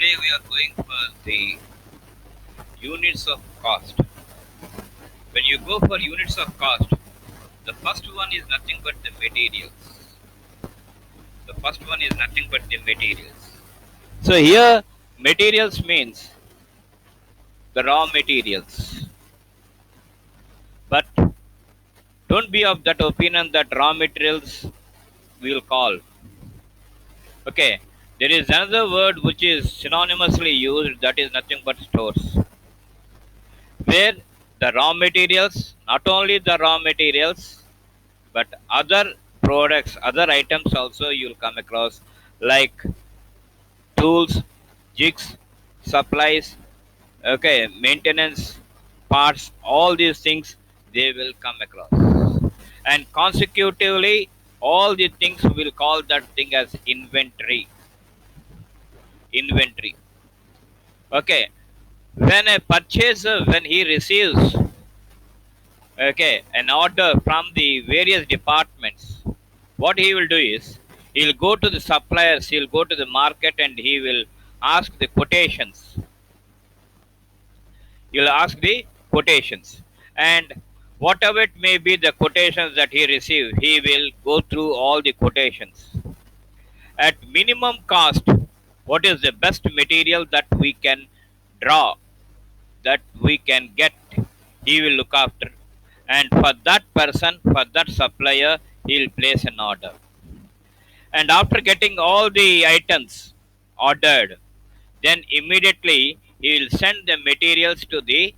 Today we are going for the units of cost. When you go for units of cost, the first one is nothing but the materials. The first one is nothing but the materials. So here materials means the raw materials. But don't be of that opinion that raw materials we will call. Okay. There is another word which is synonymously used, that is nothing but stores. Where the raw materials, not only the raw materials, but other products, other items also you'll come across, like tools, jigs, supplies, okay, maintenance, parts, all these things they will come across. And consecutively, all the things will call that thing as inventory. Inventory. Okay. When a purchaser, when he receives, okay, an order from the various departments, what he will do is he'll go to the suppliers, he'll go to the market, and he will ask the quotations. He'll ask the quotations, and whatever it may be the quotations that he received, he will go through all the quotations at minimum cost. What is the best material that we can draw, that we can get, he will look after, and for that person, for that supplier, he'll place an order. And after getting all the items ordered, then immediately he will send the materials to the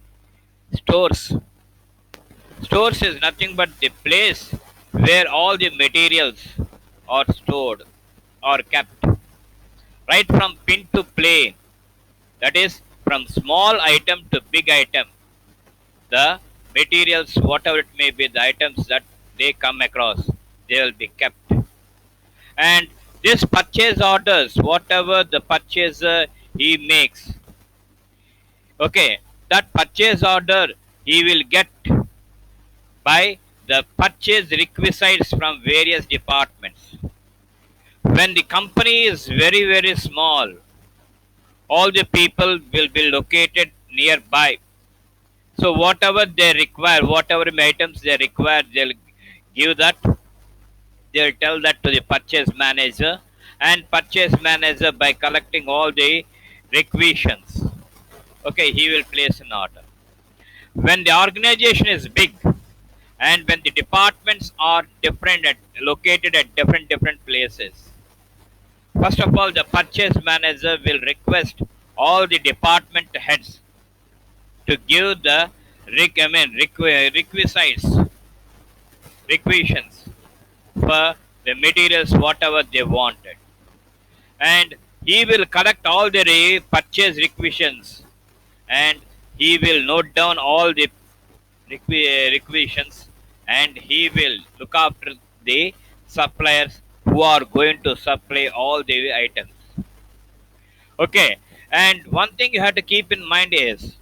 stores. Stores is nothing but the place where all the materials are stored or kept, right from pin to plane, that is from small item to big item. The materials, whatever it may be, the items that they come across, they will be kept. And this purchase orders, whatever the purchaser he makes, okay, that purchase order he will get by the purchase requisites from various departments. When the company is very, very small, all the people will be located nearby. So whatever they require, whatever items they require, they'll give that. They'll tell that to the purchase manager, and purchase manager, by collecting all the requisitions, okay, he will place an order. When the organization is big, and when the departments are different, located at different places, first of all, the purchase manager will request all the department heads to give the requisites, requisitions for the materials whatever they wanted, and he will collect all the purchase requisitions, and he will note down all the requisitions, and he will look after the suppliers who are going to supply all the items. Okay, and one thing you have to keep in mind is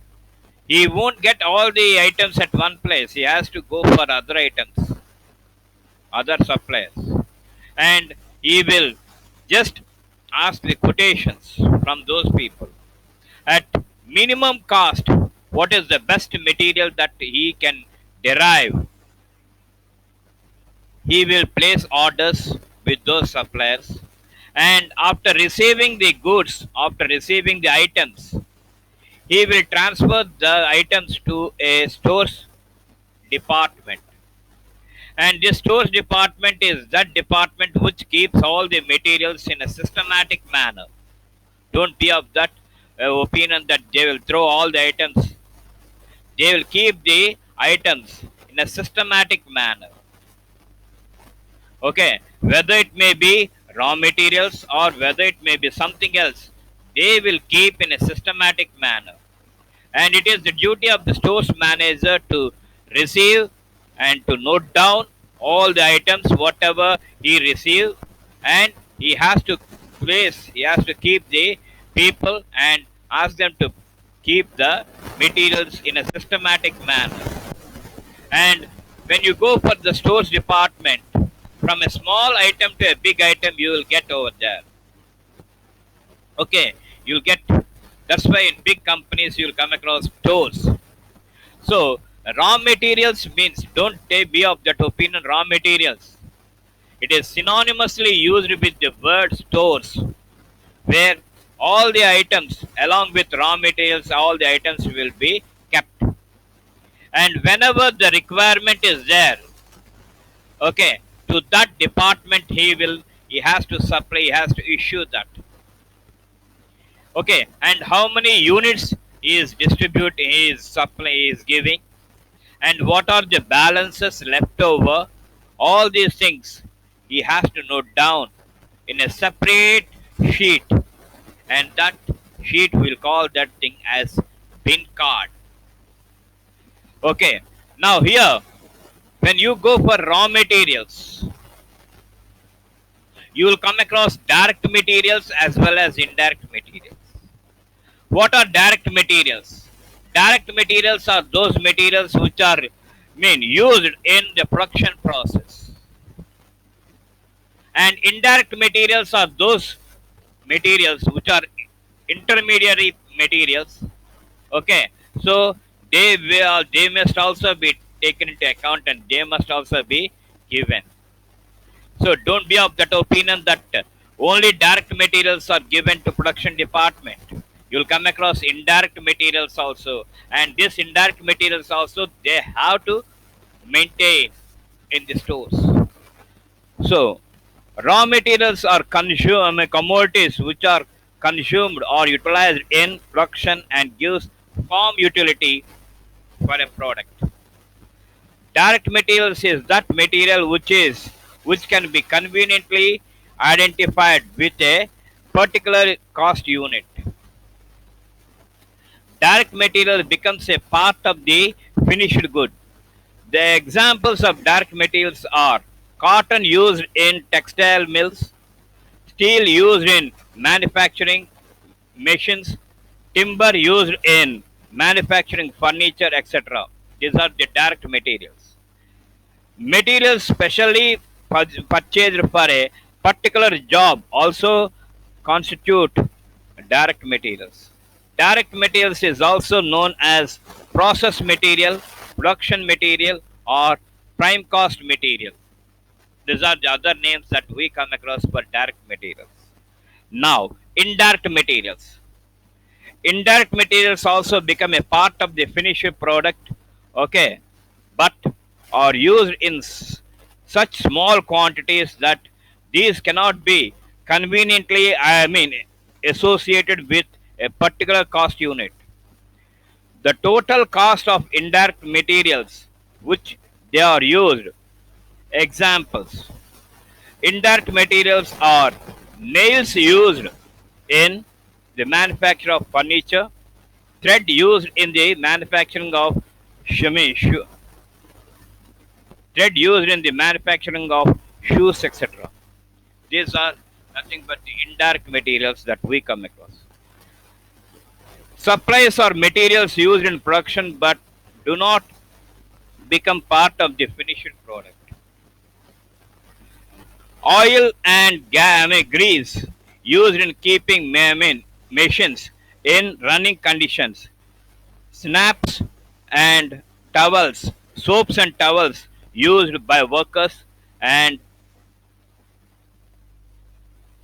he won't get all the items at one place. He has to go for other items, other suppliers, and he will just ask the quotations from those people at minimum cost. What is the best material that he can derive? He will place orders with those suppliers, and after receiving the goods, after receiving the items, he will transfer the items to a stores department. And this stores department is that department which keeps all the materials in a systematic manner. Don't be of that opinion that they will throw all the items. They will keep the items in a systematic manner. Okay, whether it may be raw materials or whether it may be something else, they will keep in a systematic manner. And it is the duty of the stores manager to receive and to note down all the items whatever he receives, and he has to keep the people and ask them to keep the materials in a systematic manner. And when you go for the stores department, from a small item to a big item, you will get over there. Okay, you'll get. That's why in big companies you'll come across stores. So raw materials means, don't be of that opinion. Raw materials, it is synonymously used with the word stores, where all the items along with raw materials, all the items will be kept. And whenever the requirement is there, okay, to that department he has to supply, he has to issue that. Okay, and how many units he is distributing, he is supply, he is giving, and what are the balances left over, all these things he has to note down in a separate sheet, and that sheet will call that thing as bin card. Okay, now here, when you go for raw materials, you will come across direct materials as well as indirect materials. What are direct materials? Direct materials are those materials which are used in the production process. And indirect materials are those materials which are intermediary materials. Okay, so they must also be taken into account and they must also be given. So don't be of that opinion that only direct materials are given to production department. You'll come across indirect materials also, and this indirect materials also they have to maintain in the stores. So raw materials are commodities which are consumed or utilized in production and gives farm utility for a product. Direct materials is that material which can be conveniently identified with a particular cost unit. Direct material becomes a part of the finished good. The examples of direct materials are cotton used in textile mills, steel used in manufacturing machines, timber used in manufacturing furniture, etc. These are the direct materials. Materials specially purchased for a particular job also constitute direct materials. Direct materials is also known as process material, production material, or prime cost material. These are the other names that we come across for direct materials. Now, indirect materials. Indirect materials also become a part of the finished product, okay, but are used in such small quantities that these cannot be conveniently, associated with a particular cost unit. The total cost of indirect materials which they are used. Examples. Indirect materials are nails used in the manufacture of furniture, thread used in the manufacturing of thread used in the manufacturing of shoes, etc. These are nothing but the indirect materials that we come across. Supplies are materials used in production but do not become part of the finished product. Oil and grease used in keeping machines in running conditions. Snaps and towels, soaps and towels used by workers, and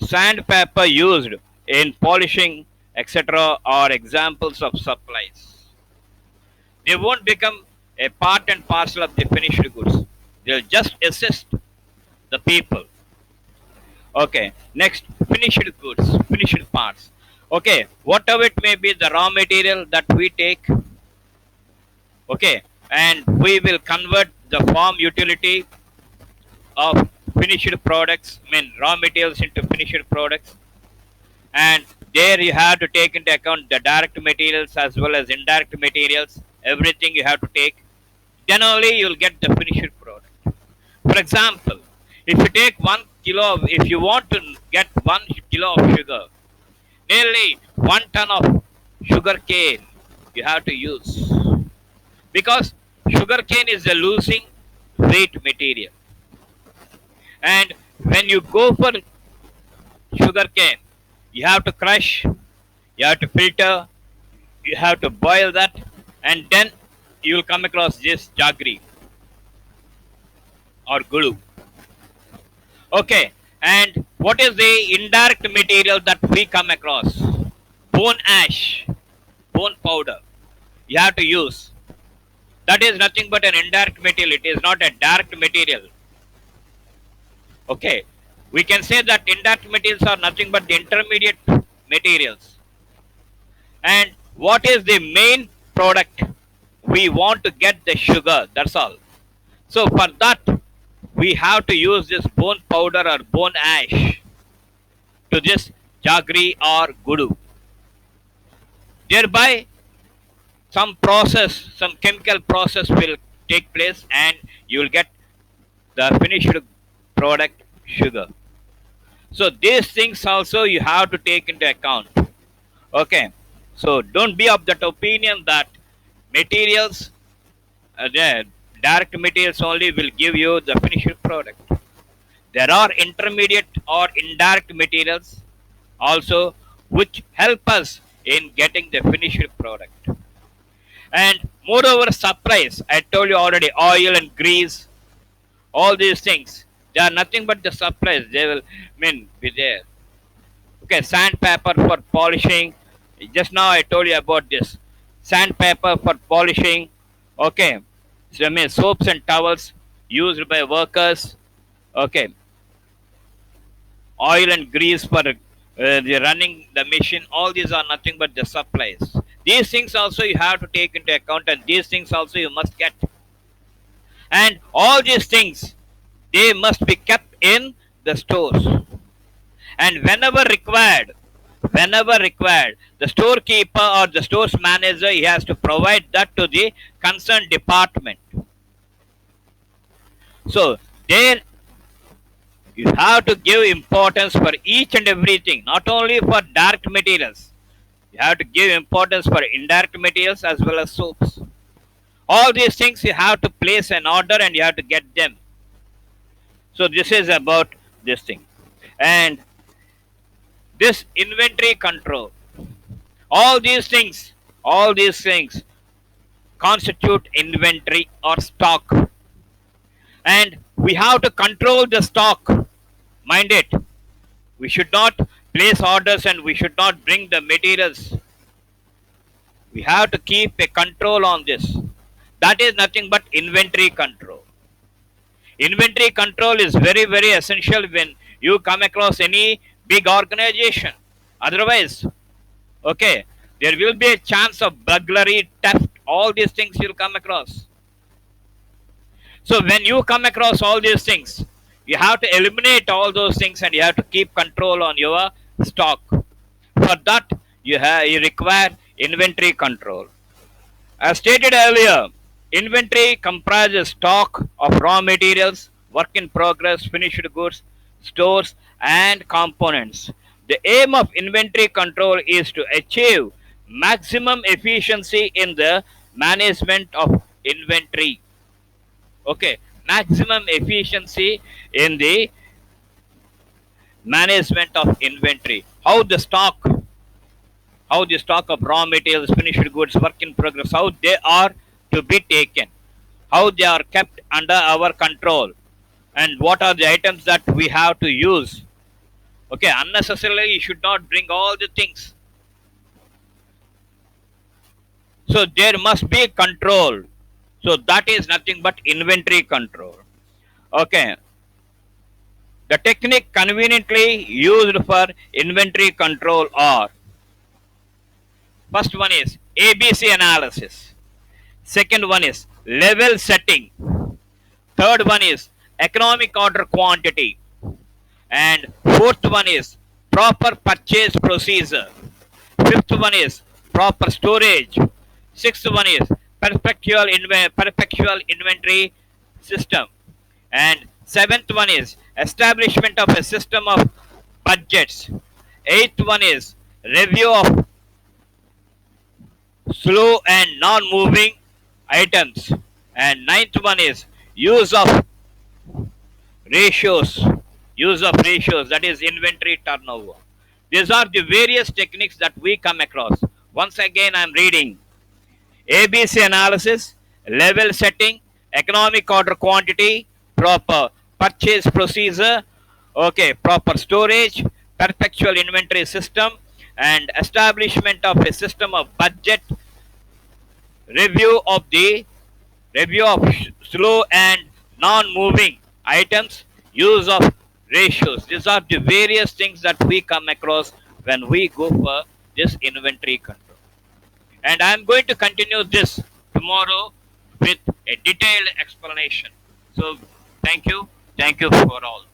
sandpaper used in polishing, etc., are examples of supplies. They won't become a part and parcel of the finished goods. They'll just assist the people. Okay, next, finished goods, finished parts. Okay, whatever it may be, the raw material that we take, okay, and we will convert the farm utility of finished products, raw materials into finished products, and there you have to take into account the direct materials as well as indirect materials, everything you have to take. Then only you'll get the finished product. For example, if you take 1 kilo, if you want to get 1 kilo of sugar, nearly 1 ton of sugar cane you have to use, because sugar cane is a losing weight material. And when you go for sugar cane, you have to crush, You have to filter, you have to boil that, and then you will come across this jaggery or gulu. Okay, and what is the indirect material that we come across? Bone ash, bone powder. You have to use. That is nothing but an indirect material. It is not a direct material. Okay, we can say that indirect materials are nothing but the intermediate materials. And what is the main product? We want to get the sugar. That's all. So for that, we have to use this bone powder or bone ash to this jaggery or gudu. Thereby, some process, some chemical process will take place, and you will get the finished product sugar. So these things also you have to take into account. Okay. So don't be of that opinion that materials, the direct materials only will give you the finished product. There are intermediate or indirect materials also which help us in getting the finished product. And moreover, supplies, I told you already, oil and grease, all these things, they are nothing but the supplies. They will be there. Okay, sandpaper for polishing. Just now I told you about this. Sandpaper for polishing. Okay, so soaps and towels used by workers. Okay, oil and grease for the running the machine. All these are nothing but the supplies. These things also you have to take into account, and these things also you must get. And all these things, they must be kept in the stores. And whenever required, the storekeeper or the store's manager, he has to provide that to the concerned department. So there you have to give importance for each and everything, not only for direct materials. You have to give importance for indirect materials as well as soaps. All these things you have to place an order and you have to get them. So this is about this thing. And this inventory control, all these things constitute inventory or stock. And we have to control the stock. Mind it. We should not place orders and we should not bring the materials. We have to keep a control on this. That is nothing but inventory control. Inventory control is very, very essential when you come across any big organization. Otherwise, okay, there will be a chance of burglary, theft, all these things you'll come across. So when you come across all these things, you have to eliminate all those things and you have to keep control on your stock. For that, you require inventory control. As stated earlier, inventory comprises stock of raw materials, work in progress, finished goods, stores, and components. The aim of inventory control is to achieve maximum efficiency in the management of inventory. Okay, maximum efficiency in the management of inventory. How the stock of raw materials, finished goods, work in progress, how they are to be taken, how they are kept under our control, and what are the items that we have to use. Okay, unnecessarily you should not bring all the things. So there must be control. So that is nothing but inventory control. Okay. The technique conveniently used for inventory control are: first one is ABC analysis. Second one is level setting. Third one is economic order quantity. And fourth one is proper purchase procedure. Fifth one is proper storage. Sixth one is perpetual inventory system. And seventh one is establishment of a system of budgets. Eighth one is review of slow and non-moving items. And ninth one is ratios use of ratios, that is inventory turnover. These are the various techniques that we come across. Once again, I'm reading ABC analysis, level setting, economic order quantity, proper purchase procedure, okay, proper storage, perpetual inventory system, and establishment of a system of budget, review of the review of slow and non-moving items, use of ratios. These are the various things that we come across when we go for this inventory control. And I'm going to continue this tomorrow with a detailed explanation. So, thank you. Thank you for all.